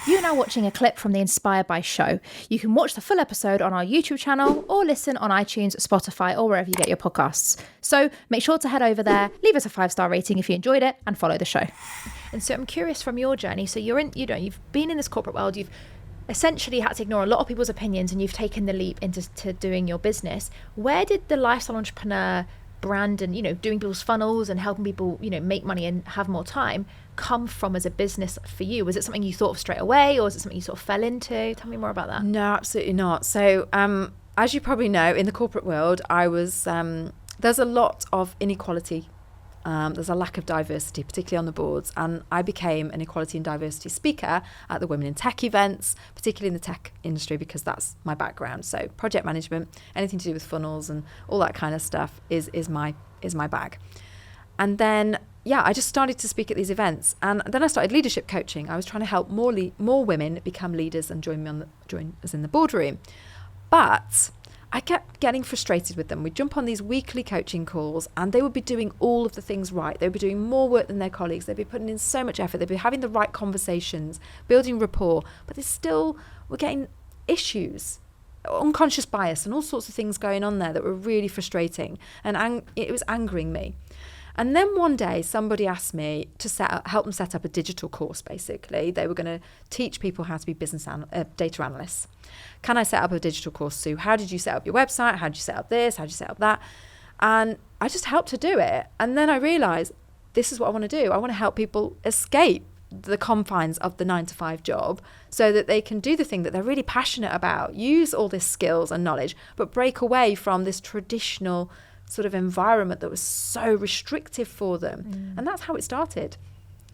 You're now watching a clip from the Inspired by show. You can watch the full episode on our YouTube channel or listen on iTunes, Spotify, or wherever you get your podcasts. So make sure to head over there, leave us a 5-star rating if you enjoyed it, and follow the show. And so I'm curious from your journey. So you've been in this corporate world, you've essentially had to ignore a lot of people's opinions, and you've taken the leap into doing your business. Where did the lifestyle entrepreneur brand and, doing people's funnels and helping people, make money and have more time come from as a business for you? Was it something you thought of straight away, or was it something you sort of fell into? Tell me more about that. No, absolutely not. So as you probably know, in the corporate world, there's a lot of inequality. There's a lack of diversity, particularly on the boards. And I became an equality and diversity speaker at the Women in Tech events, particularly in the tech industry, because that's my background. So project management, anything to do with funnels and all that kind of stuff is my bag. And then, I just started to speak at these events. And then I started leadership coaching. I was trying to help more women become leaders and join us in the boardroom. But I kept getting frustrated with them. We'd jump on these weekly coaching calls and they would be doing all of the things right. They would be doing more work than their colleagues. They'd be putting in so much effort. They'd be having the right conversations, building rapport, but they still were getting issues, unconscious bias and all sorts of things going on there that were really frustrating. And it was angering me. And then one day somebody asked me to help them set up a digital course, basically. They were going to teach people how to be data analysts. Can I set up a digital course, Sue? How did you set up your website? How did you set up this? How did you set up that? And I just helped to do it. And then I realised this is what I want to do. I want to help people escape the confines of the 9-to-5 job so that they can do the thing that they're really passionate about, use all this skills and knowledge, but break away from this traditional sort of environment that was so restrictive for them. And that's how it started.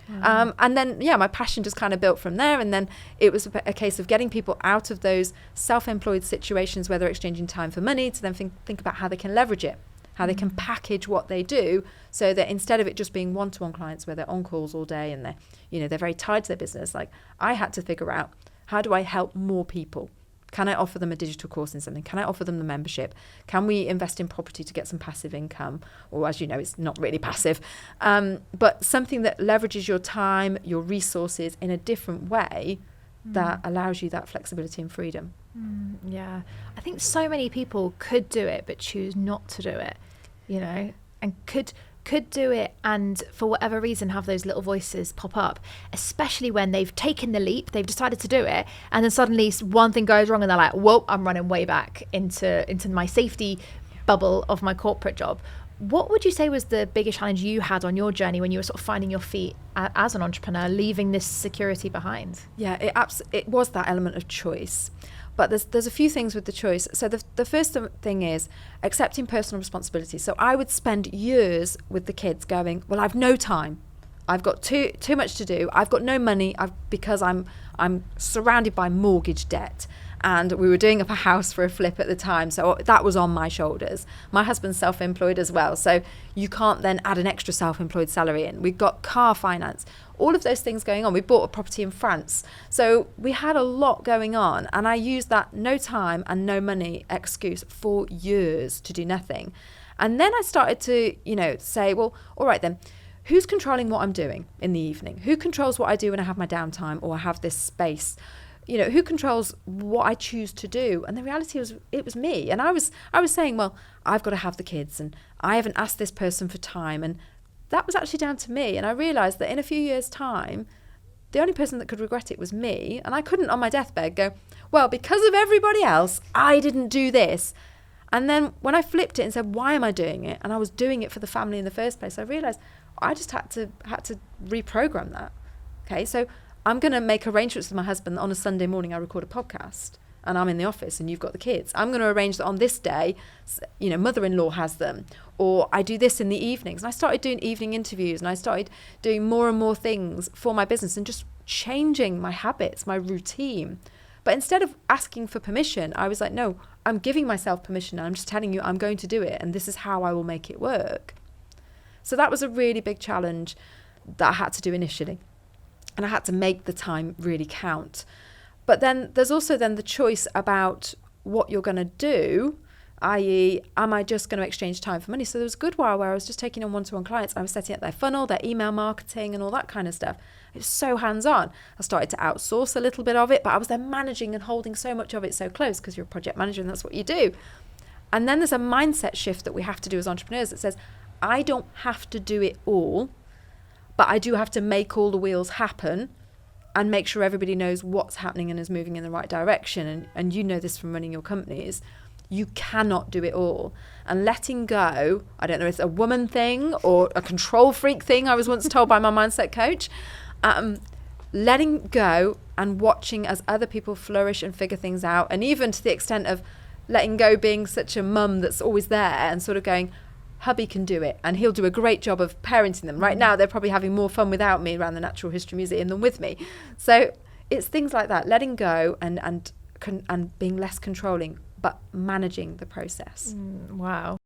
And then, my passion just kind of built from there. And then it was a case of getting people out of those self-employed situations where they're exchanging time for money to then think about how they can leverage it, how they can package what they do so that instead of it just being one-to-one clients where they're on calls all day and they're very tied to their business, like I had to figure out, how do I help more people? Can I offer them a digital course in something? Can I offer them the membership? Can we invest in property to get some passive income? Or as you know, it's not really passive, but something that leverages your time, your resources in a different way that allows you that flexibility and freedom. Yeah. I think so many people could do it, but choose not to do it, and could do it and for whatever reason have those little voices pop up, especially when they've taken the leap, they've decided to do it, and then suddenly one thing goes wrong and they're like, whoa, I'm running way back into my safety bubble of my corporate job. What would you say was the biggest challenge you had on your journey when you were sort of finding your feet as an entrepreneur, leaving this security behind? Yeah, it was that element of choice. But there's a few things with the choice. So the first thing is accepting personal responsibility. So I would spend years with the kids going, well, I've no time. I've got too much to do. I've got no money because I'm surrounded by mortgage debt. And we were doing up a house for a flip at the time. So that was on my shoulders. My husband's self-employed as well. So you can't then add an extra self-employed salary in. We've got car finance, all of those things going on. We bought a property in France. So we had a lot going on. And I used that no time and no money excuse for years to do nothing. And then I started to, say, well, all right then, who's controlling what I'm doing in the evening? Who controls what I do when I have my downtime or I have this space? Who controls what I choose to do? And the reality was, it was me. And I was saying, well, I've got to have the kids and I haven't asked this person for time. And that was actually down to me. And I realized that in a few years' time, the only person that could regret it was me. And I couldn't on my deathbed go, well, because of everybody else, I didn't do this. And then when I flipped it and said, why am I doing it? And I was doing it for the family in the first place. I realized I just had to reprogram that. Okay, so I'm going to make arrangements with my husband that on a Sunday morning I record a podcast and I'm in the office and you've got the kids. I'm going to arrange that on this day, mother-in-law has them, or I do this in the evenings. And I started doing evening interviews and I started doing more and more things for my business and just changing my habits, my routine. But instead of asking for permission, I was like, no, I'm giving myself permission. And I'm just telling you I'm going to do it. And this is how I will make it work. So that was a really big challenge that I had to do initially. And I had to make the time really count. But then there's also then the choice about what you're going to do i.e., am I just going to exchange time for money? So there was a good while where I was just taking on one-to-one clients. I was setting up their funnel, their email marketing and all that kind of stuff. It was so hands-on. I started to outsource a little bit of it, but I was then managing and holding so much of it so close, because you're a project manager and that's what you do. And then there's a mindset shift that we have to do as entrepreneurs that says, I don't have to do it all, but I do have to make all the wheels happen and make sure everybody knows what's happening and is moving in the right direction. And you know this from running your companies. You cannot do it all. And letting go, I don't know if it's a woman thing or a control freak thing, I was once told by my mindset coach. Letting go and watching as other people flourish and figure things out. And even to the extent of letting go being such a mum that's always there and sort of going, hubby can do it and he'll do a great job of parenting them. Right now they're probably having more fun without me around the Natural History Museum than with me. So it's things like that, letting go and being less controlling, but managing the process. Wow.